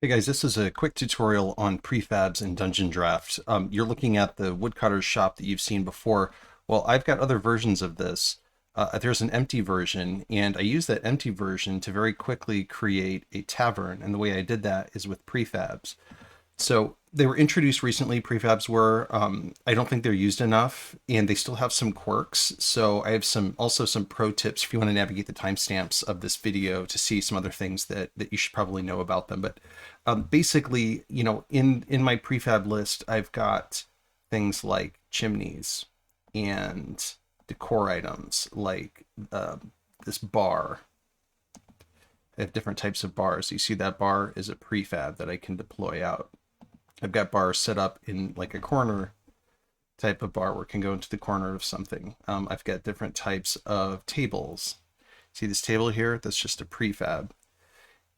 Hey guys, this is a quick tutorial on prefabs in Dungeondraft. You're looking at the woodcutter's shop that you've seen before. Well, I've got other versions of this. There's an empty version, and I use that empty version to very quickly create a tavern. And the way I did that is with prefabs. So they were introduced recently. Prefabs were. I don't think they're used enough, and they still have some quirks. So I have some pro tips if you want to navigate the timestamps of this video to see some other things that you should probably know about them. But basically, in my prefab list, I've got things like chimneys and decor items like this bar. I have different types of bars. You see that bar is a prefab that I can deploy out. I've got bars set up in like a corner type of bar where it can go into the corner of something. I've got different types of tables. See this table here? That's just a prefab.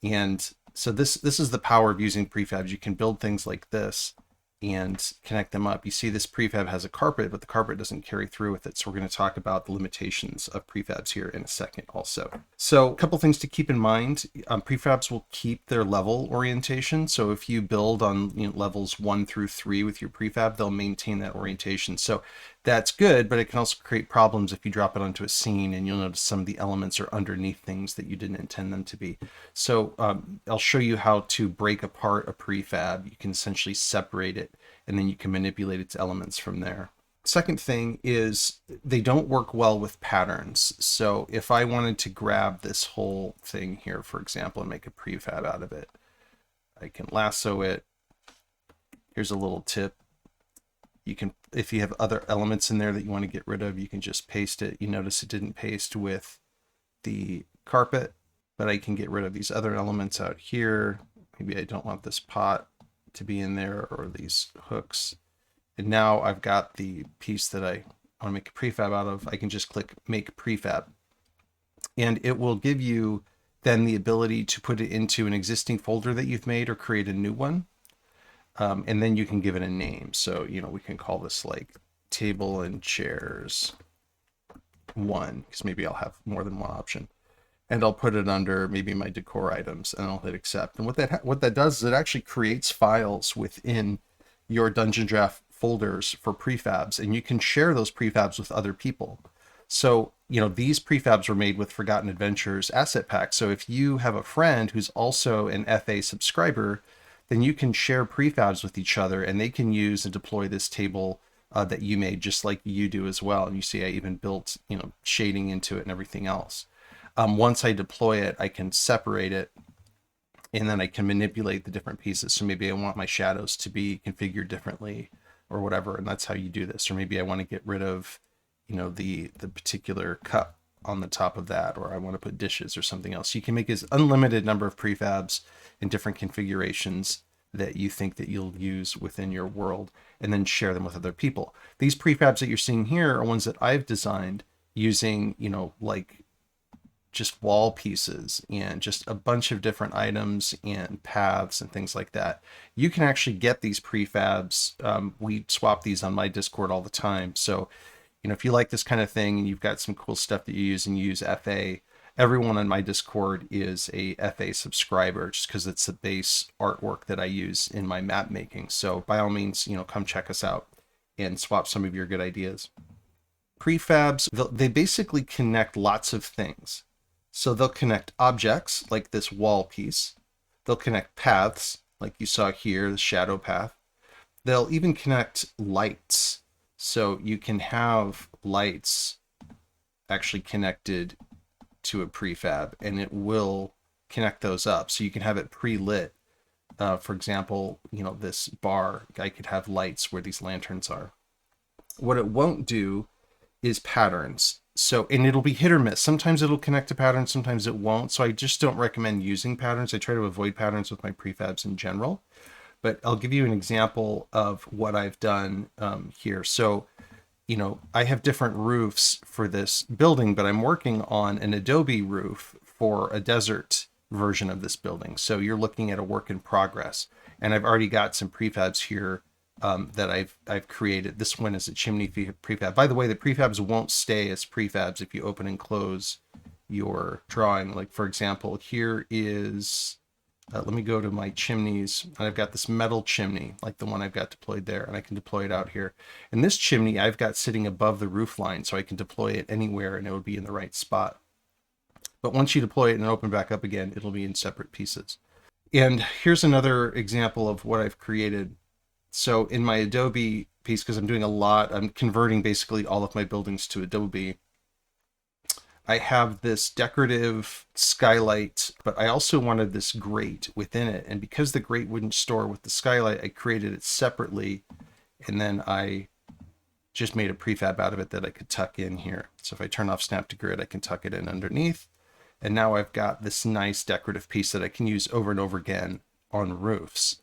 And so this is the power of using prefabs. You can build things like this and connect them up. You see this prefab has a carpet, but the carpet doesn't carry through with it. So we're going to talk about the limitations of prefabs here in a second also. So a couple things to keep in mind. Prefabs will keep their level orientation. So if you build on levels 1 through 3 with your prefab, they'll maintain that orientation. So that's good, but it can also create problems if you drop it onto a scene and you'll notice some of the elements are underneath things that you didn't intend them to be. So I'll show you how to break apart a prefab. You can essentially separate it and then you can manipulate its elements from there. Second thing is they don't work well with patterns. So if I wanted to grab this whole thing here, for example, and make a prefab out of it, I can lasso it. Here's a little tip. You can, if you have other elements in there that you want to get rid of, you can just paste it. You notice it didn't paste with the carpet, but I can get rid of these other elements out here. Maybe I don't want this pot to be in there or these hooks. And now I've got the piece that I want to make a prefab out of. I can just click make prefab. And it will give you then the ability to put it into an existing folder that you've made or create a new one. And then you can give it a name. So, we can call this like table and chairs 1, because maybe I'll have more than one option. And I'll put it under maybe my decor items and I'll hit accept. And what that does is it actually creates files within your Dungeondraft folders for prefabs, and you can share those prefabs with other people. So, these prefabs were made with Forgotten Adventures asset pack. So if you have a friend who's also an FA subscriber, then you can share prefabs with each other and they can use and deploy this table that you made just like you do as well. And you see I even built, shading into it and everything else. Once I deploy it, I can separate it and then I can manipulate the different pieces. So maybe I want my shadows to be configured differently or whatever, and that's how you do this. Or maybe I want to get rid of, the particular cup on the top of that, or I want to put dishes or something else. You can make as unlimited number of prefabs in different configurations that you think that you'll use within your world and then share them with other people. These prefabs that you're seeing here are ones that I've designed using, like just wall pieces and just a bunch of different items and paths and things like that. You can actually get these prefabs. We swap these on my Discord all the time. So, if you like this kind of thing and you've got some cool stuff that you use and you use FA, everyone on my Discord is a FA subscriber just because it's the base artwork that I use in my map making. So by all means, come check us out and swap some of your good ideas. Prefabs, they basically connect lots of things. So they'll connect objects like this wall piece. They'll connect paths like you saw here, the shadow path. They'll even connect lights. So you can have lights actually connected to a prefab and it will connect those up. So you can have it pre-lit. For example, this bar, I could have lights where these lanterns are. What it won't do is patterns. So, and it'll be hit or miss. Sometimes it'll connect to patterns, sometimes it won't. So I just don't recommend using patterns. I try to avoid patterns with my prefabs in general. But I'll give you an example of what I've done here. So, I have different roofs for this building, but I'm working on an Adobe roof for a desert version of this building. So you're looking at a work in progress. And I've already got some prefabs here that I've created. This one is a chimney prefab. By the way, the prefabs won't stay as prefabs if you open and close your drawing. Like for example, here is let me go to my chimneys, and I've got this metal chimney, like the one I've got deployed there, and I can deploy it out here. And this chimney I've got sitting above the roof line, so I can deploy it anywhere and it would be in the right spot. But once you deploy it and open back up again, it'll be in separate pieces. And here's another example of what I've created. So in my Adobe piece, because I'm doing a lot, I'm converting basically all of my buildings to Adobe. I have this decorative skylight, but I also wanted this grate within it. And because the grate wouldn't store with the skylight, I created it separately. And then I just made a prefab out of it that I could tuck in here. So if I turn off Snap to Grid, I can tuck it in underneath. And now I've got this nice decorative piece that I can use over and over again on roofs.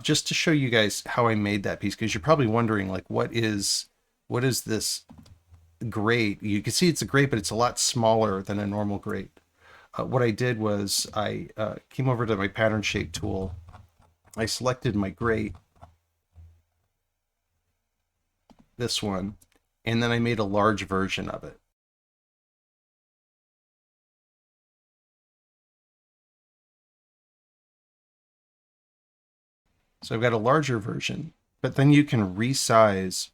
Just to show you guys how I made that piece, because you're probably wondering, like, what is this grate? You can see it's a grate, but it's a lot smaller than a normal grate. What I did was I came over to my pattern shape tool. I selected my grate, this one, and then I made a large version of it. So I've got a larger version, but then you can resize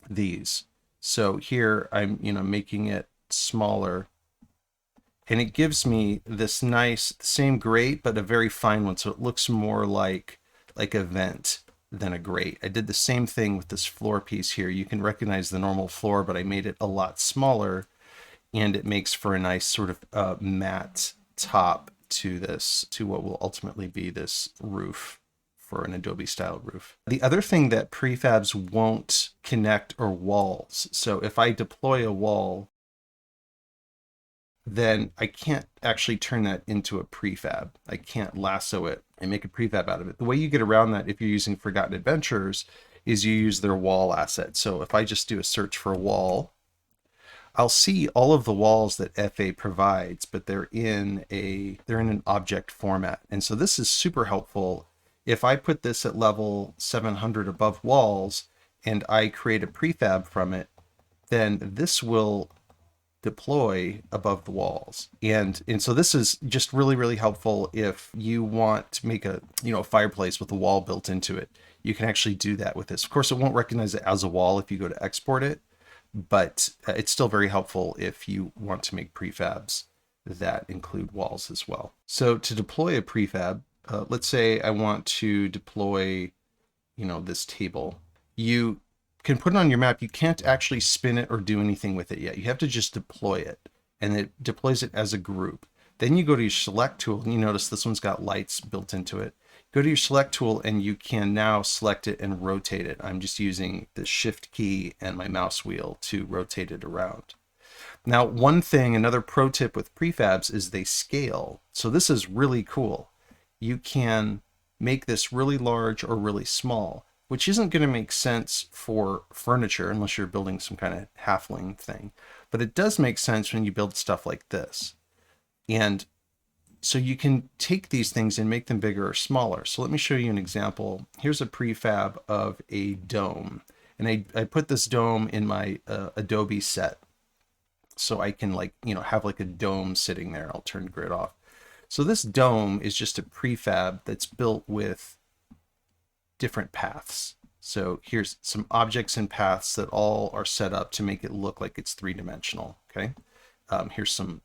these. So here I'm, making it smaller, and it gives me this nice, same grate, but a very fine one. So it looks more like a vent than a grate. I did the same thing with this floor piece here. You can recognize the normal floor, but I made it a lot smaller, and it makes for a nice sort of matte top to this, to what will ultimately be this roof for an Adobe style roof. The other thing that prefabs won't connect are walls. So if I deploy a wall, then I can't actually turn that into a prefab. I can't lasso it and make a prefab out of it. The way you get around that, if you're using Forgotten Adventures, is you use their wall asset. So if I just do a search for a wall, I'll see all of the walls that FA provides, but they're in an object format. And so this is super helpful. If I put this at level 700 above walls and I create a prefab from it, then this will deploy above the walls. And so this is just really, really helpful if you want to make a fireplace with a wall built into it. You can actually do that with this. Of course, it won't recognize it as a wall if you go to export it, but it's still very helpful if you want to make prefabs that include walls as well. So to deploy a prefab, let's say I want to deploy, this table. You can put it on your map. You can't actually spin it or do anything with it yet. You have to just deploy it, and it deploys it as a group. Then you go to your select tool, and you notice this one's got lights built into it. Go to your select tool, and you can now select it and rotate it. I'm just using the shift key and my mouse wheel to rotate it around. Now, another pro tip with prefabs is they scale. So this is really cool. You can make this really large or really small, which isn't going to make sense for furniture unless you're building some kind of halfling thing. But it does make sense when you build stuff like this. And so you can take these things and make them bigger or smaller. So let me show you an example. Here's a prefab of a dome. And I put this dome in my Adobe set. So I can have like a dome sitting there. I'll turn grid off. So this dome is just a prefab that's built with different paths. So here's some objects and paths that all are set up to make it look like it's three-dimensional. Okay. Here's some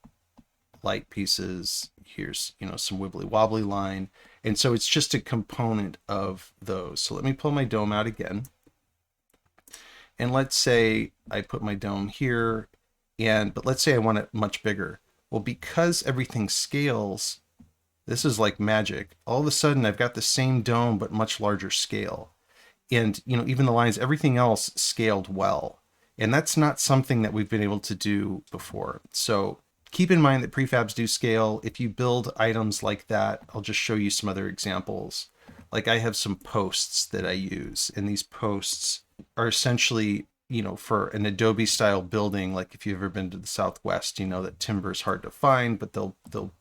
light pieces. Here's, some wibbly wobbly line. And so it's just a component of those. So let me pull my dome out again. And let's say I put my dome here, but let's say I want it much bigger. Well, because everything scales, this is like magic. All of a sudden, I've got the same dome, but much larger scale. And, even the lines, everything else scaled well. And that's not something that we've been able to do before. So keep in mind that prefabs do scale. If you build items like that, I'll just show you some other examples. Like I have some posts that I use, and these posts are essentially, for an Adobe style building. Like if you've ever been to the Southwest, you know that timber is hard to find, but they'll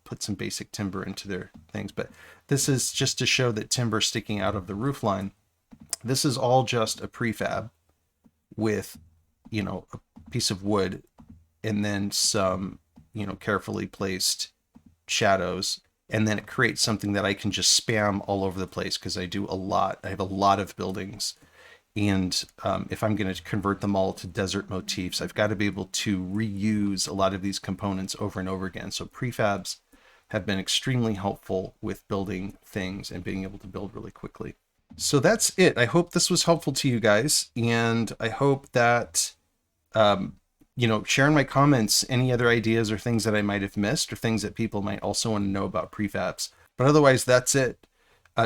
put some basic timber into their things. But this is just to show that timber sticking out of the roof line. This is all just a prefab with, a piece of wood and then some, carefully placed shadows and then it creates something that I can just spam all over the place because I do a lot. I have a lot of buildings. And if I'm going to convert them all to desert motifs, I've got to be able to reuse a lot of these components over and over again. So prefabs have been extremely helpful with building things and being able to build really quickly. So that's it. I hope this was helpful to you guys. And I hope that, share in my comments any other ideas or things that I might have missed or things that people might also want to know about prefabs. But otherwise, that's it.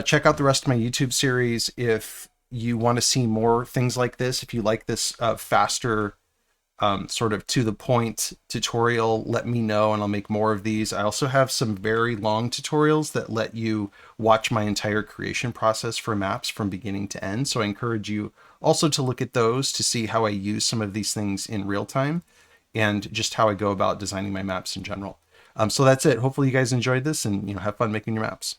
Check out the rest of my YouTube series if you want to see more things like this. If you like this faster, sort of to the point tutorial, let me know and I'll make more of these. I also have some very long tutorials that let you watch my entire creation process for maps from beginning to end. So I encourage you also to look at those to see how I use some of these things in real time and just how I go about designing my maps in general. So that's it. Hopefully you guys enjoyed this and have fun making your maps.